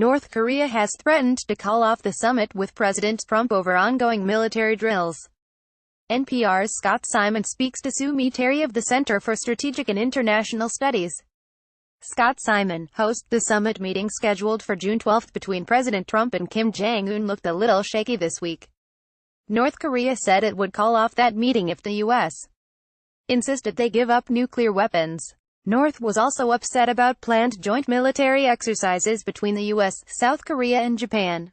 North Korea has threatened to call off the summit with President Trump over ongoing military drills. NPR's Scott Simon speaks to Sue Mi Terry of the Center for Strategic and International Studies. Scott Simon, host. The summit meeting scheduled for June 12 between President Trump and Kim Jong-un looked a little shaky this week. North Korea said it would call off that meeting if the U.S. insisted they give up nuclear weapons. North was also upset about planned joint military exercises between the U.S., South Korea and Japan.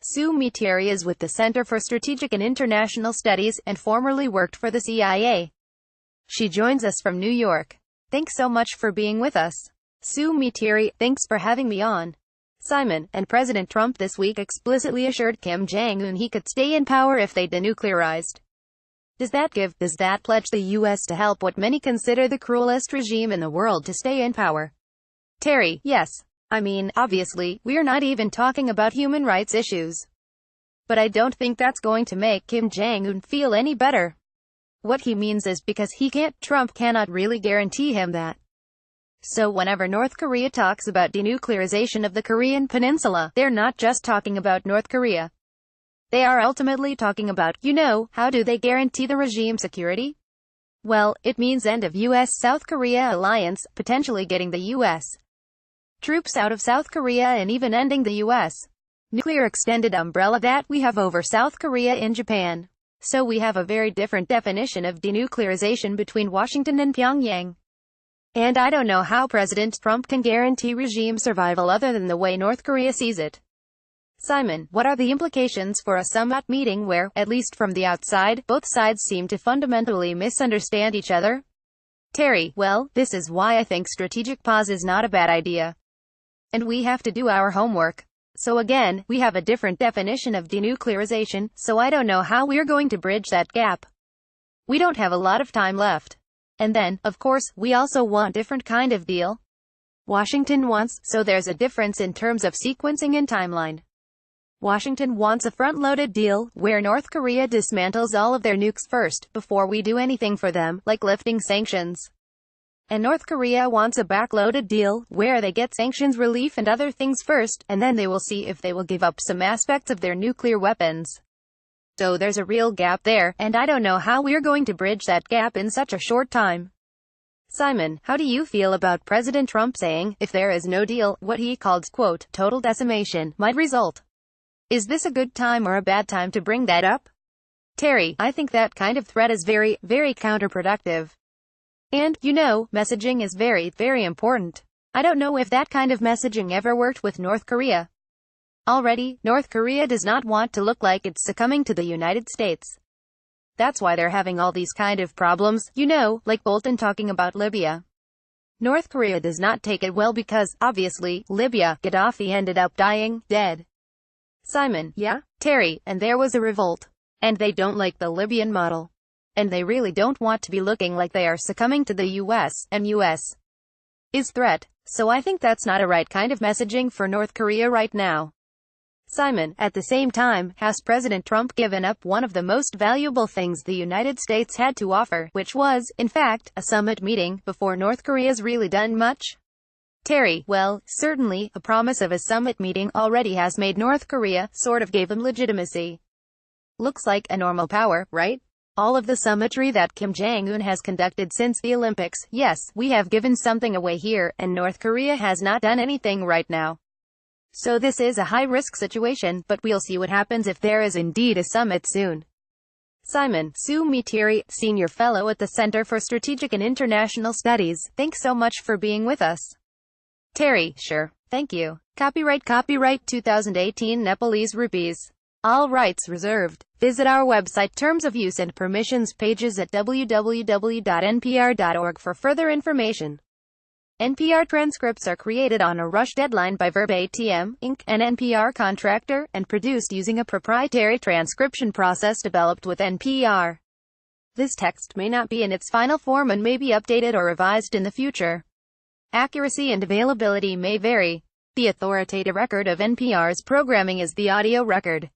Sue Mi Terry is with the Center for Strategic and International Studies, and formerly worked for the CIA. She joins us from New York. Thanks so much for being with us. Sue Mi Terry, thanks for having me on. Simon, and President Trump this week explicitly assured Kim Jong-un he could stay in power if they denuclearized. Does that pledge the U.S. to help what many consider the cruelest regime in the world to stay in power? Terry, yes. I mean, obviously, we're not even talking about human rights issues. But I don't think that's going to make Kim Jong-un feel any better. What he means is because Trump cannot really guarantee him that. So whenever North Korea talks about denuclearization of the Korean Peninsula, they're not just talking about North Korea. They are ultimately talking about, how do they guarantee the regime security? Well, it means end of U.S.-South Korea alliance, potentially getting the U.S. troops out of South Korea and even ending the U.S. nuclear extended umbrella that we have over South Korea and Japan. So we have a very different definition of denuclearization between Washington and Pyongyang. And I don't know how President Trump can guarantee regime survival other than the way North Korea sees it. Simon, what are the implications for a summit meeting where, at least from the outside, both sides seem to fundamentally misunderstand each other? Terry, well, this is why I think strategic pause is not a bad idea. And we have to do our homework. So again, we have a different definition of denuclearization, so I don't know how we're going to bridge that gap. We don't have a lot of time left. And then, of course, we also want different kind of deal. Washington wants, so there's a difference in terms of sequencing and timeline. Washington wants a front-loaded deal, where North Korea dismantles all of their nukes first, before we do anything for them, like lifting sanctions. And North Korea wants a backloaded deal, where they get sanctions relief and other things first, and then they will see if they will give up some aspects of their nuclear weapons. So there's a real gap there, and I don't know how we're going to bridge that gap in such a short time. Simon, how do you feel about President Trump saying, if there is no deal, what he called, quote, total decimation, might result? Is this a good time or a bad time to bring that up? Terry, I think that kind of threat is very, very counterproductive. And, messaging is very, very important. I don't know if that kind of messaging ever worked with North Korea. Already, North Korea does not want to look like it's succumbing to the United States. That's why they're having all these kind of problems, like Bolton talking about Libya. North Korea does not take it well because, obviously, Libya, Gaddafi ended up dying, dead. Simon, yeah? Terry, and there was a revolt. And they don't like the Libyan model. And they really don't want to be looking like they are succumbing to the U.S. M.U.S. is threat. So I think that's not a right kind of messaging for North Korea right now. Simon, at the same time, has President Trump given up one of the most valuable things the United States had to offer, which was, in fact, a summit meeting, before North Korea's really done much? Terry, well, certainly, a promise of a summit meeting already has made North Korea, sort of gave them legitimacy. Looks like a normal power, right? All of the summitry that Kim Jong-un has conducted since the Olympics, yes, we have given something away here, and North Korea has not done anything right now. So this is a high-risk situation, but we'll see what happens if there is indeed a summit soon. Simon, Sue Mi Terry, Senior Fellow at the Center for Strategic and International Studies, thanks so much for being with us. Terry, sure. Thank you. Copyright 2018 Nepalese rupees. All rights reserved. Visit our website Terms of Use and Permissions pages at www.npr.org for further information. NPR transcripts are created on a rush deadline by Verbatim, Inc., an NPR contractor, and produced using a proprietary transcription process developed with NPR. This text may not be in its final form and may be updated or revised in the future. Accuracy and availability may vary. The authoritative record of NPR's programming is the audio record.